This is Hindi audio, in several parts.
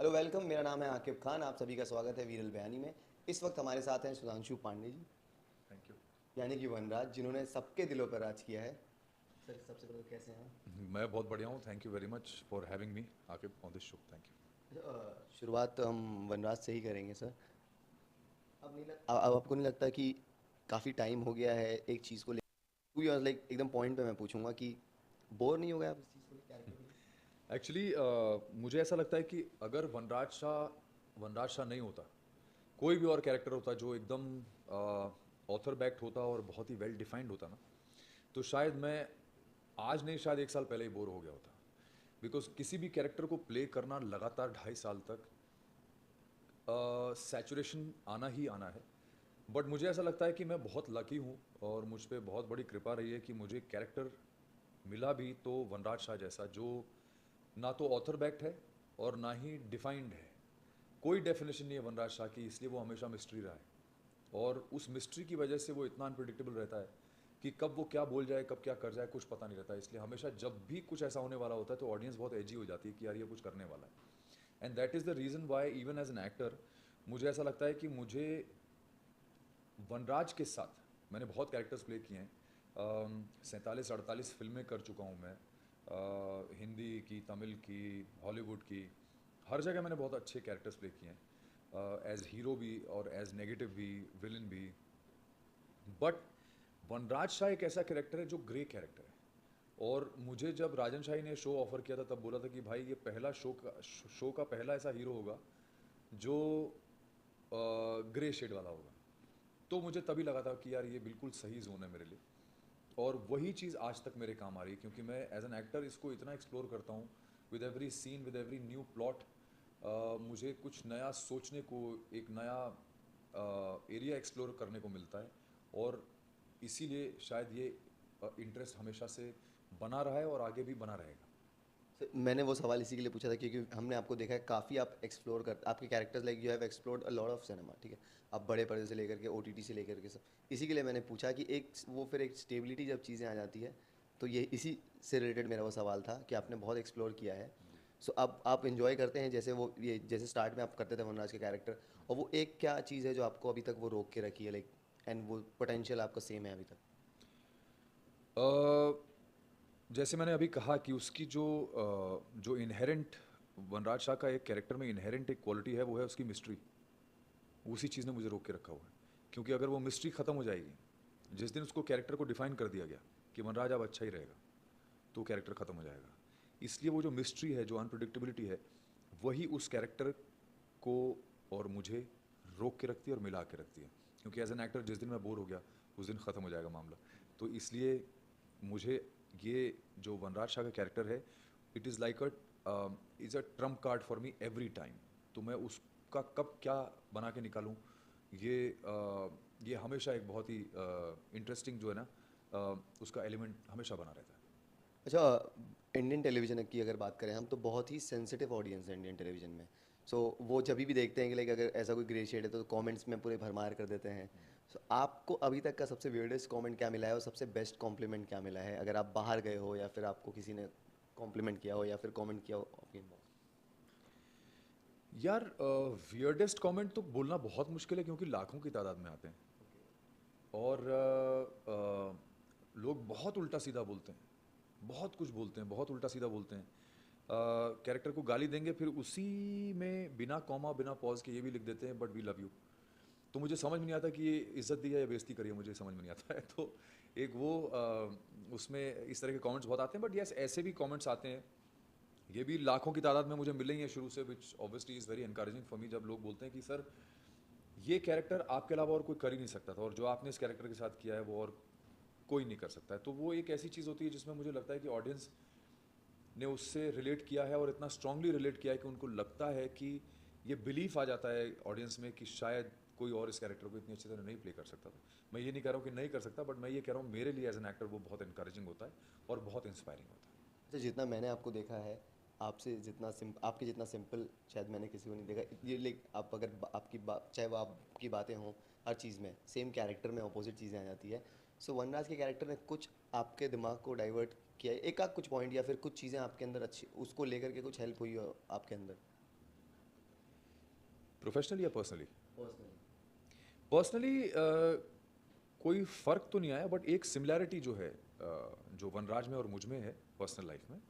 हेलो वेलकम, मेरा नाम है आकिब खान। आप सभी का स्वागत है वीरल बयानी में। इस वक्त हमारे साथ हैं सुधांशु पांडे जी, थैंक यू। यानी कि वनराज, जिन्होंने सबके दिलों पर राज किया है। सर, सबसे पहले तो कैसे हैं आप? मैं बहुत बढ़िया हूँ। Thank you very much for having me Aqib on this show. Thank you. शुरुआत तो हम वनराज से ही करेंगे सर। अब आपको नहीं लगता कि काफ़ी टाइम हो गया है एक चीज़ को लेकर, लाइक एकदम पॉइंट पे मैं पूछूंगा कि बोर नहीं हो गया आप इस चीज़ को लेकर, कैरेक्टर को लेकर? एक्चुअली मुझे ऐसा लगता है कि अगर वनराज शाह नहीं होता, कोई भी और कैरेक्टर होता जो एकदम ऑथर बैक्ड होता और बहुत ही वेल डिफाइंड होता ना, तो शायद मैं आज नहीं, शायद 1 साल पहले ही बोर हो गया होता। बिकॉज किसी भी कैरेक्टर को प्ले करना लगातार 2.5 साल तक सैचुरेशन आना ही आना है। बट मुझे ऐसा लगता है कि मैं बहुत लकी हूँ और मुझ पे बहुत बड़ी कृपा रही है कि मुझे कैरेक्टर मिला भी तो वनराज शाह जैसा, जो ना तो ऑथर बैक्ड है और ना ही डिफाइंड है। कोई डेफिनेशन नहीं है वनराज शाह की, इसलिए वो हमेशा मिस्ट्री रहा है। और उस मिस्ट्री की वजह से वो इतना अनप्रिडिक्टेबल रहता है कि कब वो क्या बोल जाए, कब क्या कर जाए, कुछ पता नहीं रहता है। इसलिए हमेशा जब भी कुछ ऐसा होने वाला होता है तो ऑडियंस बहुत एजी हो जाती है कि यार ये कुछ करने वाला है। And that is the reason why even as an actor मुझे ऐसा लगता है कि मुझे वनराज के साथ मैंने बहुत कैरेक्टर्स प्ले किए हैं। 47-48 फिल्में कर चुका हूँ मैं। हिंदी की, तमिल की, हॉलीवुड की, हर जगह मैंने बहुत अच्छे कैरेक्टर्स प्ले किए हैं, एज हीरो भी और एज नेगेटिव भी, विलन भी। बट वनराज शाह एक ऐसा कैरेक्टर है जो ग्रे कैरेक्टर है। और मुझे जब राजन शाही ने शो ऑफर किया था तब बोला था कि भाई ये पहला शो का पहला ऐसा हीरो होगा जो ग्रे शेड वाला होगा। तो मुझे तभी लगा था कि यार ये बिल्कुल सही जोन है मेरे लिए। और वही चीज़ आज तक मेरे काम आ रही है क्योंकि मैं एज एन एक्टर इसको इतना एक्सप्लोर करता हूँ। With every scene, with every new plot, मुझे कुछ नया सोचने को, एक नया एरिया एक्सप्लोर करने को मिलता है। और इसीलिए शायद ये इंटरेस्ट हमेशा से बना रहा है और आगे भी बना रहेगा। मैंने वो सवाल इसी के लिए पूछा था क्योंकि हमने आपको देखा है काफ़ी आप एक्सप्लोर कर, आपके characters like you have explored a lot of cinema, ठीक है। आप बड़े पर्दे से लेकर के ओटीटी से लेकर के सब, इसी के लिए मैंने पूछा कि एक वो फिर एक स्टेबिलिटी जब चीज़ें आ जाती है, तो ये इसी से रिलेटेड मेरा वो सवाल था कि आपने बहुत एक्सप्लोर किया है। सो अब आप इन्जॉय करते हैं जैसे वो ये जैसे स्टार्ट में आप करते थे वनराज के कैरेक्टर, और वो एक क्या चीज़ है जो आपको अभी तक वो रोक के रखी है, लाइक एंड वो पोटेंशियल आपका सेम है अभी तक? अ, जैसे मैंने अभी कहा कि उसकी जो इनहेरेंट, वनराज शाह का एक कैरेक्टर में इनहेरेंट एक क्वालिटी है, वो है उसकी मिस्ट्री। उसी चीज़ ने मुझे रोक के रखा हुआ है। क्योंकि अगर वो मिस्ट्री ख़त्म हो जाएगी, जिस दिन उसको कैरेक्टर को डिफाइन कर दिया गया कि वनराज अब अच्छा ही रहेगा, तो कैरेक्टर ख़त्म हो जाएगा। इसलिए वो जो मिस्ट्री है, जो अनप्रडिक्टेबिलिटी है, वही उस कैरेक्टर को और मुझे रोक के रखती है और मिला के रखती है। क्योंकि एज एन एक्टर जिस दिन मैं बोर हो गया, उस दिन ख़त्म हो जाएगा मामला। तो इसलिए मुझे ये जो वनराज शाह का कैरेक्टर है, it is like is a Trump card for me every time. तो मैं उसका कब क्या बना के निकालूं, ये ये हमेशा एक बहुत ही इंटरेस्टिंग जो है ना, उसका एलिमेंट हमेशा बना रहता है। अच्छा, इंडियन टेलीविज़न की अगर बात करें हम, तो बहुत ही सेंसिटिव ऑडियंस है इंडियन टेलीविज़न में। सो वो जब भी देखते हैं कि लाइक अगर ऐसा कोई ग्रे शेड है तो कमेंट्स में पूरे भरमार कर देते हैं। सो आपको अभी तक का सबसे वियर्डेस्ट कमेंट क्या मिला है और सबसे बेस्ट कॉम्प्लीमेंट क्या मिला है, अगर आप बाहर गए हो या फिर आपको किसी ने कॉम्प्लीमेंट किया हो या फिर कमेंट किया हो आपके इनबॉक्स? यार वियर्डेस्ट कमेंट तो बोलना बहुत मुश्किल है क्योंकि लाखों की तादाद में आते हैं। ओके। और लोग बहुत उल्टा सीधा बोलते हैं, बहुत कुछ बोलते हैं, बहुत उल्टा सीधा बोलते हैं। कैरेक्टर को गाली देंगे, फिर उसी में बिना कॉमा बिना पॉज के ये भी लिख देते हैं, बट वी लव यू। तो मुझे समझ में नहीं आता कि ये इज्जत दी है या बेइज्जती करी है, मुझे समझ में नहीं आता है। तो एक वो उसमें इस तरह के कमेंट्स बहुत आते हैं। बट यस, ऐसे भी कमेंट्स आते हैं, ये भी लाखों की तादाद में मुझे मिले ही हैं शुरू से, which obviously is very encouraging for me. जब लोग बोलते हैं कि सर ये कैरेक्टर आपके अलावा और कोई कर ही नहीं सकता था, और जो आपने इस कैरेक्टर के साथ किया है वो और कोई नहीं कर सकता है, तो वो एक ऐसी चीज़ होती है जिसमें मुझे लगता है कि ऑडियंस ने उससे रिलेट किया है और इतना स्ट्रांगली रिलेट किया है कि उनको लगता है कि ये बिलीफ आ जाता है ऑडियंस में कि शायद कोई और इस कैरेक्टर को इतनी अच्छी तरह नहीं प्ले कर सकता था। मैं ये नहीं कह रहा हूँ कि नहीं कर सकता, बट मैं ये कह रहा हूँ मेरे लिए एज एन एक्टर वो बहुत इंकरेजिंग होता है और बहुत इंस्पायरिंग होता है। अच्छा, जितना मैंने आपको देखा है, आपसे जितना आपके जितना सिंपल शायद मैंने किसी को नहीं देखा ये, लाइक आप अगर आपकी बात, चाहे वो आपकी बातें हों, हर चीज़ में सेम कैरेक्टर में अपोजिट चीज़ें आ जाती है। सो वनराज के कैरेक्टर ने कुछ आपके दिमाग को डाइवर्ट किया है, एक आध कुछ पॉइंट या फिर कुछ चीज़ें आपके अंदर अच्छी उसको लेकर के कुछ हेल्प हुई हो आपके अंदर? प्रोफेशनली या पर्सनली? पर्सनली? पर्सनली कोई फ़र्क तो नहीं आया, बट एक सिमिलैरिटी जो है जो वनराज में और मुझ में है पर्सनल लाइफ में,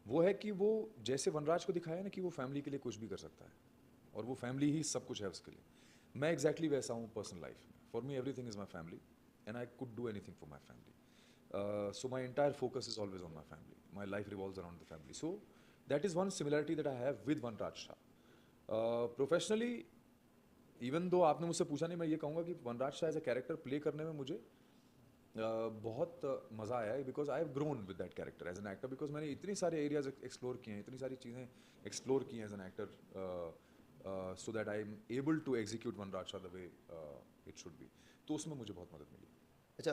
वो है कि वो जैसे वनराज को दिखाया ना कि वो फैमिली के लिए कुछ भी कर सकता है और वो फैमिली ही सब कुछ है उसके लिए, मैं एग्जैक्टली वैसा हूँ पर्सनल लाइफ में. For me everything is my family and I could do anything for my family. So my entire focus is always on my family. My life revolves around the family. So that is one similarity that I have with Vanraj Shah. Professionally, even though आपने मुझसे पूछा नहीं, मैं ये कहूँगा कि Vanraj Shah as a character play करने में मुझे बहुत मज़ा आया है, because I have grown with that character as an actor, because मैंने इतनी सारे एरियाज एक्सप्लोर किए हैं, इतनी सारी चीज़ें एक्सप्लोर की हैं as an actor, so that I am able to execute Vanraj Shah the way it should be. तो उसमें मुझे बहुत मदद मिली. अच्छा,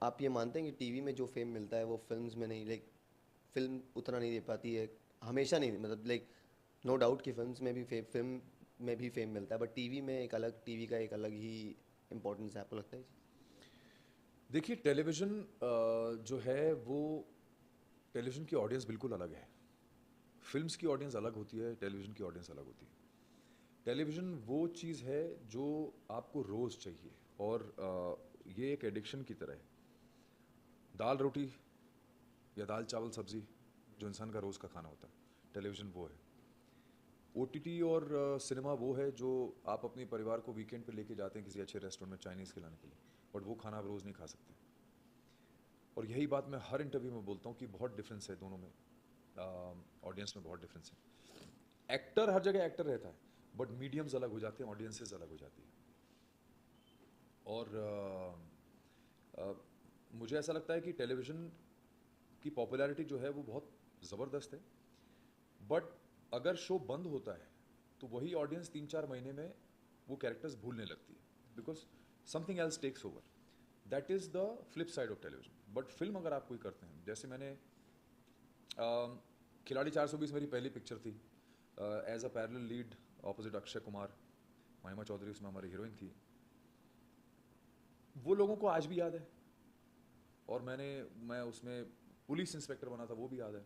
आप ये मानते हैं कि टीवी में जो फेम मिलता है वो फिल्म्स में नहीं, लाइक फिल्म उतना नहीं दे पाती है, हमेशा नहीं, मतलब लाइक नो डाउट कि फिल्म्स में भी फिल्म में भी फेम मिलता है, बट टीवी में एक अलग, टीवी का एक अलग ही इम्पोर्टेंस है, आपको लगता है? देखिए, टेलीविज़न जो है वो, टेलीविज़न की ऑडियंस बिल्कुल अलग है. फिल्म्स की ऑडियंस अलग होती है, टेलीविज़न की ऑडियंस अलग होती है. टेलीविज़न वो चीज़ है जो आपको रोज़ चाहिए, और ये एक एडिक्शन की तरह है. दाल रोटी या दाल चावल सब्ज़ी जो इंसान का रोज़ का खाना होता है, टेलीविज़न वो है. ओटीटी और सिनेमा वो है जो आप अपने परिवार को वीकेंड पे लेके जाते हैं किसी अच्छे रेस्टोरेंट में चाइनीज़ खिलाने के लिए, बट वो खाना आप रोज़ नहीं खा सकते. और यही बात मैं हर इंटरव्यू में बोलता हूँ कि बहुत डिफरेंस है दोनों में, ऑडियंस में बहुत डिफरेंस है. एक्टर हर जगह एक्टर रहता है, बट मीडियम्स अलग हो जाते हैं, ऑडियंसेस अलग हो जाती है. और मुझे ऐसा लगता है कि टेलीविज़न की पॉपुलैरिटी जो है वो बहुत ज़बरदस्त है, बट अगर शो बंद होता है तो वही ऑडियंस 3-4 महीने में वो कैरेक्टर्स भूलने लगती है, because something else takes over. That is the flip side of television. But film अगर आप कोई करते हैं, जैसे मैंने खिलाड़ी 420 मेरी पहली पिक्चर थी, as a parallel lead opposite Akshay Kumar, Mahima Chaudhry उसमें हमारी हीरोइन थी. वो लोगों को आज भी याद है, और मैं उसमें पुलिस इंस्पेक्टर बना था, वो भी याद है.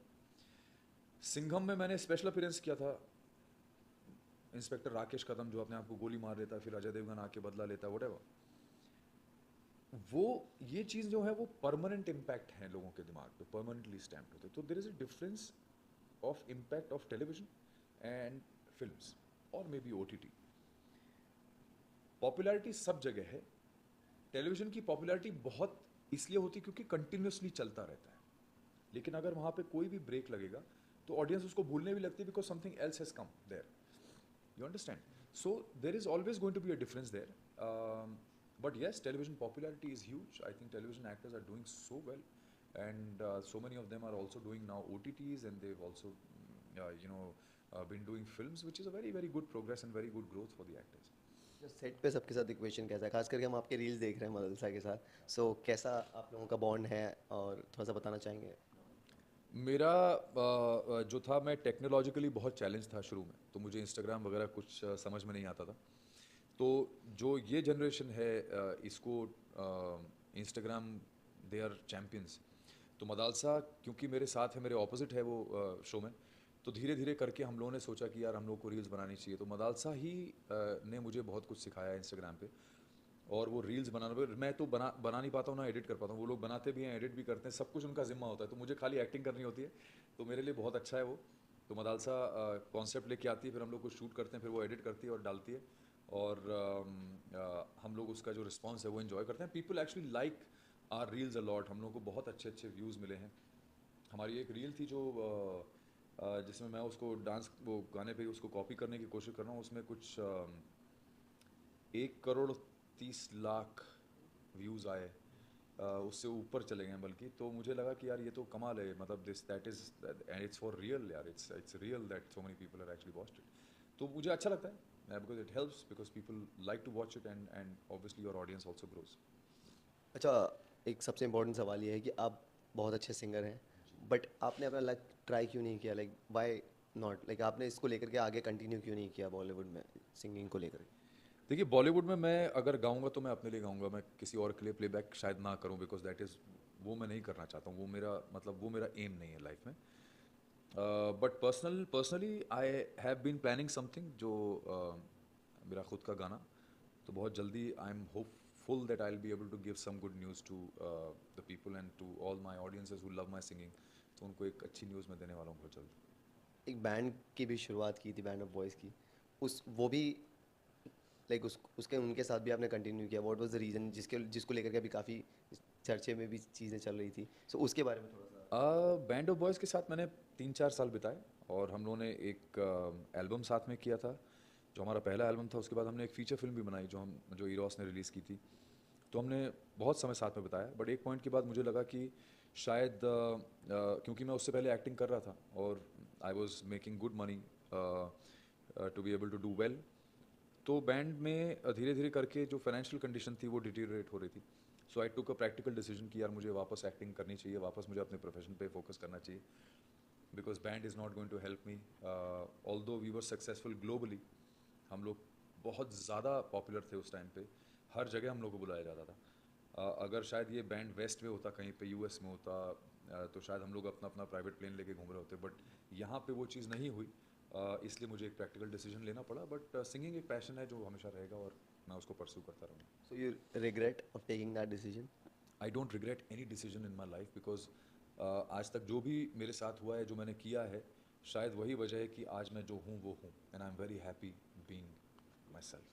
सिंघम में मैंने स्पेशल अपीयरेंस किया था, इंस्पेक्टर राकेश कदम जो अपने आप को गोली मार लेता है, फिर अजय देवगन आके बदला लेता है, व्हाटएवर. वो ये चीज़ जो है वो परमानेंट इम्पैक्ट है लोगों के दिमाग पे, परमानेंटली स्टैम्प होते. तो there is a difference of impact of television and films और मे बी ओटीटी. पॉपुलैरिटी सब जगह है. टेलीविजन की पॉपुलैरिटी बहुत इसलिए होती है क्योंकि कंटिन्यूसली चलता रहता है, लेकिन अगर वहाँ पे कोई भी ब्रेक लगेगा तो ऑडियंस उसको भूलने भी लगती है, because something else has come there. You understand? So there is always going to be a difference there. But yes, television popularity is huge. I think television actors are doing so well, and so many of them are also doing now OTTs, and they've also, been doing films, which is a very, very good progress and very good growth for the actors. Set पे सबके साथ इक्वेशन कैसा है, खास करके हम आपके रील्स देख रहे हैं मदरसा के साथ, सो कैसा आप लोगों का बॉन्ड है, और थोड़ा सा बताना चाहेंगे? मेरा जो था, मैं टेक्नोलॉजिकली बहुत चैलेंज था शुरू में, तो मुझे इंस्टाग्राम वगैरह कुछ समझ में नहीं आता था. तो जो ये जनरेशन है, इसको इंस्टाग्राम, दे आर चैम्पियंस. तो मदालसा क्योंकि मेरे साथ है, मेरे ऑपोजिट है वो शो में, तो धीरे धीरे करके हम लोगों ने सोचा कि यार हम लोग को रील्स बनानी चाहिए. तो मदालसा ही ने मुझे बहुत कुछ सिखाया इंस्टाग्राम पे, और वो रील्स बनाने पे मैं तो बना नहीं पाता हूँ, ना एडिट कर पाता हूँ. वो लोग बनाते भी हैं, एडिट भी करते हैं, सब कुछ उनका जिम्मा होता है, तो मुझे खाली एक्टिंग करनी होती है. तो मेरे लिए बहुत अच्छा है वो. तो मदालसा कॉन्सेप्ट लेके आती है, फिर हम लोग कुछ शूट करते हैं, फिर वो एडिट करती है और डालती है, और हम लोग उसका जो रिस्पॉन्स है वो इन्जॉय करते हैं. People actually like our reels a lot. हम लोग को बहुत अच्छे अच्छे व्यूज़ मिले हैं. हमारी एक रील थी जो जिसमें मैं उसको डांस, वो गाने पे उसको कॉपी करने की कोशिश कर रहा हूँ, उसमें कुछ 1,30,00,000 व्यूज़ आए, उससे ऊपर चले गए बल्कि. तो मुझे लगा कि यार ये तो कमाल है, मतलब this that is and it's for real यार, it's real that so many people are actually watched it. तो मुझे अच्छा लगता है, because it helps, because people like to watch it, and obviously your audience also grows. अच्छा, एक सबसे इम्पोर्टेंट सवाल ये है कि आप बहुत अच्छे सिंगर हैं, बट आपने अपना लक ट्राई क्यों नहीं किया, लाइक वाई नॉट, लाइक आपने इसको लेकर के आगे कंटिन्यू क्यों नहीं किया बॉलीवुड में सिंगिंग को लेकर? देखिए, बॉलीवुड में मैं अगर गाऊंगा तो मैं अपने लिए गाऊंगा, मैं किसी और के लिए प्लेबैक शायद ना करूं, बिकॉज दैट इज़, वो मैं नहीं करना चाहता हूँ, वो मेरा मतलब वो मेरा एम नहीं है लाइफ में. But personally I have been planning something जो मेरा खुद का गाना, तो बहुत जल्दी I am hopeful that I will be able to give some good news to the people and to all my audiences who love my singing. तो उनको एक अच्छी न्यूज़ मैं देने वाला हूँ बहुत जल्द। एक बैंड की भी शुरुआत की थी, बैंड ऑफ बॉयज़ की, उस वो भी लाइक उसके उनके साथ भी आपने कंटिन्यू किया। व्हाट वाज द रीज़न जिसके जिसको लेकर के अभी काफ़ी चर्चे में भी चीज़ें चल रही थी, सो उसके बारे में थोड़ा सा। बैंड ऑफ बॉयज़ के साथ मैंने 3-4 साल बिताए, और हम लोगों ने एक एल्बम साथ में किया था, जो हमारा पहला एल्बम था। उसके बाद हमने एक फीचर फिल्म भी बनाई जो ईरोस ने रिलीज़ की थी। तो हमने बहुत समय साथ में बिताया, बट एक पॉइंट के बाद मुझे लगा कि शायद क्योंकि मैं उससे पहले एक्टिंग कर रहा था और I was making good money to be able to do well, तो बैंड में धीरे धीरे करके जो फाइनेंशियल कंडीशन थी वो डिटीरियरेट हो रही थी। सो आई टुक अ प्रैक्टिकल डिसीजन कि यार मुझे वापस एक्टिंग करनी चाहिए, वापस मुझे अपने प्रोफेशन पे फोकस करना चाहिए, because band is not going to help me. Although we were successful globally, हम लोग बहुत ज़्यादा पॉपुलर थे उस टाइम पे, हर जगह हम लोग को बुलाया जाता था। अगर शायद ये बैंड वेस्ट में होता, कहीं पे यूएस में होता, तो शायद हम लोग अपना अपना प्राइवेट प्लेन लेके घूम रहे होते, बट यहाँ पे वो चीज़ नहीं हुई। इसलिए मुझे एक प्रैक्टिकल डिसीजन लेना पड़ा, बट सिंगिंग एक पैशन है जो हमेशा रहेगा और मैं उसको परस्यू करता रहूँगा। So you regret of taking that decision? I don't regret any decision in my life, because आज तक जो भी मेरे साथ हुआ है, जो मैंने किया है, शायद वही वजह है कि आज मैं जो हूँ वो हूँ, and I am very happy being my self.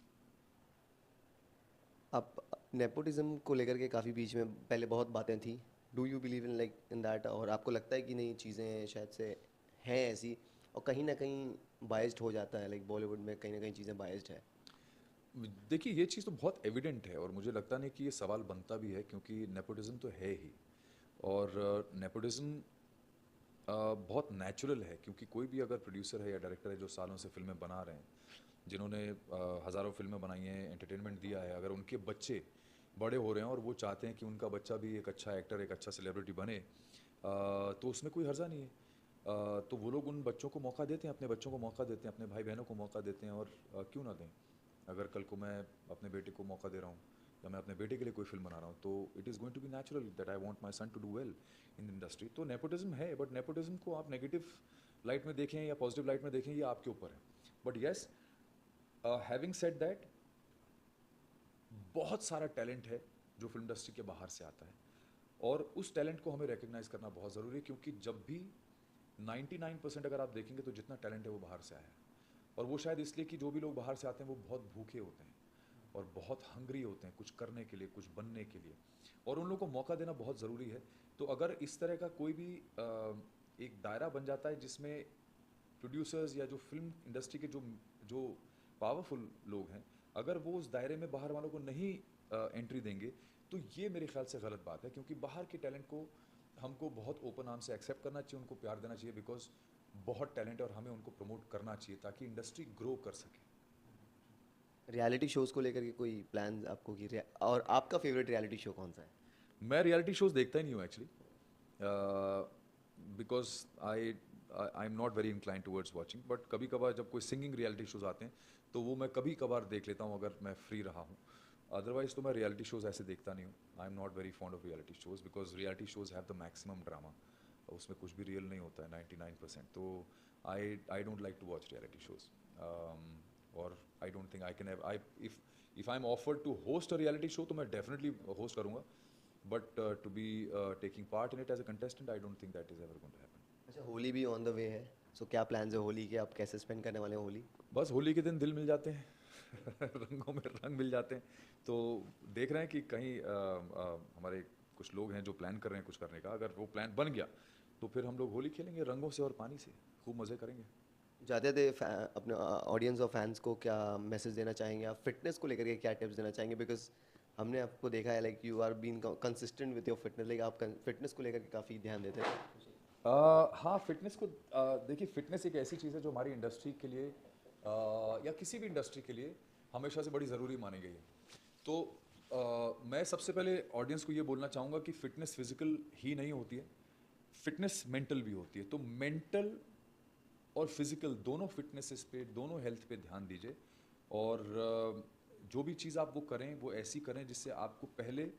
आप नेपोटिज्म को लेकर के काफ़ी बीच में पहले बहुत बातें थी, do you believe in like in that, और आपको लगता है कि नहीं चीज़ें शायद से हैं ऐसी, और कहीं ना कहीं बायस्ड हो जाता है, लाइक बॉलीवुड में कहीं ना कहीं चीज़ें बायस्ड है? देखिए, ये चीज़ तो बहुत एविडेंट है, और मुझे लगता नहीं कि ये सवाल बनता भी है, क्योंकि नेपोटिज्म तो है ही। और नेपोटिज्म बहुत नेचुरल है, क्योंकि कोई भी अगर प्रोड्यूसर है या डायरेक्टर है जो सालों से फिल्में बना रहे हैं, जिन्होंने हज़ारों फिल्में बनाई हैं, एंटरटेनमेंट दिया है, अगर उनके बच्चे बड़े हो रहे हैं और वो चाहते हैं कि उनका बच्चा भी एक अच्छा एक्टर, एक अच्छा सेलिब्रिटी बने, तो उसमें कोई हर्जा नहीं है। तो वो लोग उन बच्चों को मौका देते हैं, अपने बच्चों को मौका देते हैं, अपने भाई बहनों को मौका देते हैं, और क्यों ना दें। अगर कल को मैं अपने बेटे को मौका दे रहा हूँ, या मैं अपने बेटे के लिए कोई फिल्म बना रहा हूँ, तो it is going to be natural that I want my son to do well in the industry. तो नेपोटिज्म है, बट नेपोटिज्म को आप नेगेटिव लाइट में देखें या पॉजिटिव लाइट में देखें, ये आपके ऊपर है। But yes, having said that, बहुत सारा टैलेंट है जो फिल्म इंडस्ट्री के बाहर से आता है, और उस टैलेंट को हमें रिकग्नाइज करना बहुत ज़रूरी है, क्योंकि जब भी 99% अगर आप देखेंगे तो जितना टैलेंट है वो बाहर से आया है। और वो शायद इसलिए कि जो भी लोग बाहर से आते हैं वो बहुत भूखे होते हैं और बहुत हंग्री होते हैं कुछ करने के लिए, कुछ बनने के लिए, और उन लोगों को मौका देना बहुत ज़रूरी है। तो अगर इस तरह का कोई भी एक दायरा बन जाता है जिसमें प्रोड्यूसर्स या जो फिल्म इंडस्ट्री के जो जो पावरफुल लोग हैं, अगर वो उस दायरे में बाहर वालों को नहीं एंट्री देंगे, तो ये मेरे ख्याल से गलत बात है, क्योंकि बाहर के टैलेंट को हमको बहुत ओपन आर्म से एक्सेप्ट करना चाहिए, उनको प्यार देना चाहिए, बिकॉज बहुत टैलेंट है और हमें उनको प्रमोट करना चाहिए ताकि इंडस्ट्री ग्रो कर सके। रियलिटी शोज़ को लेकर के कोई प्लान आपको कि और आपका फेवरेट रियलिटी शो कौन सा है? मैं रियलिटी शोज देखता ही नहीं हूँ actually, because I I am not very incline towards watching, but कभी कभार जब कोई सिंगिंग रियलिटी शोज आते हैं तो वो मैं कभी कभार देख लेता हूँ, अगर मैं फ्री रहा हूँ। अदरवाइज तो मैं रियलिटी शोज ऐसे देखता नहीं हूँ। I am not very fond of reality shows, because reality shows have the maximum drama, उसमें कुछ भी रियल नहीं होता है 99%। तो I don't like to watch reality shows, और I don't think I can I if I am offered to host a reality show तो मैं डेफिनेटली होस्ट करूँगा, but to be taking part in it as a contestant, I don't think that is ever going to happen. अच्छा, होली भी ऑन द वे है, सो क्या प्लान्स है होली के, आप कैसे स्पेंड करने वाले हैं होली? बस होली के दिन दिल मिल जाते हैं रंगों में रंग मिल जाते हैं, तो देख रहे हैं कि कहीं हमारे कुछ लोग हैं जो प्लान कर रहे हैं कुछ करने का, अगर वो प्लान बन गया तो फिर हम लोग होली खेलेंगे रंगों से और पानी से, खूब मज़े करेंगे। जाते थे अपने ऑडियंस और फैंस को क्या मैसेज देना चाहेंगे, आप फिटनेस को लेकर के क्या टिप्स देना चाहेंगे? बिकॉज हमने आपको देखा है like you are been consistent with your fitness, like आप फिटनेस को लेकर के काफ़ी ध्यान देते हैं। हाँ, फिटनेस को देखिए, फिटनेस एक ऐसी चीज़ है जो हमारी इंडस्ट्री के लिए या किसी भी इंडस्ट्री के लिए हमेशा से बड़ी ज़रूरी मानी गई है। तो मैं सबसे पहले ऑडियंस को ये बोलना चाहूँगा कि फ़िटनेस फिजिकल ही नहीं होती है, फिटनेस मेंटल भी होती है। तो मेंटल और फिजिकल दोनों फिटनेसेस पे, दोनों हेल्थ पे ध्यान दीजिए, और जो भी चीज़ आप वो करें वो ऐसी करें जिससे आपको पहले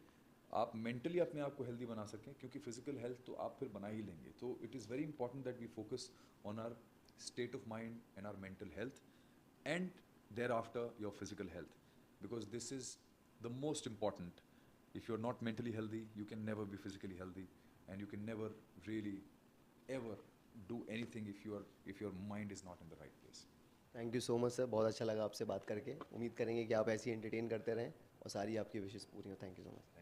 आप मेंटली अपने आप को हेल्दी बना सकें, क्योंकि फिजिकल हेल्थ तो आप फिर बना ही लेंगे। तो it is very important that we focus on our state of mind and our mental health, and thereafter your physical health, because this is the most important. If you're not mentally healthy, you can never be physically healthy, and you can never really ever do anything if your mind is not in the right place. Thank you so much sir, बहुत अच्छा लगा आपसे बात करके। उम्मीद करेंगे कि आप ऐसे ही एंटरटेन करते रहें और सारी आपकी विशेष पूरी हो। Thank you so much.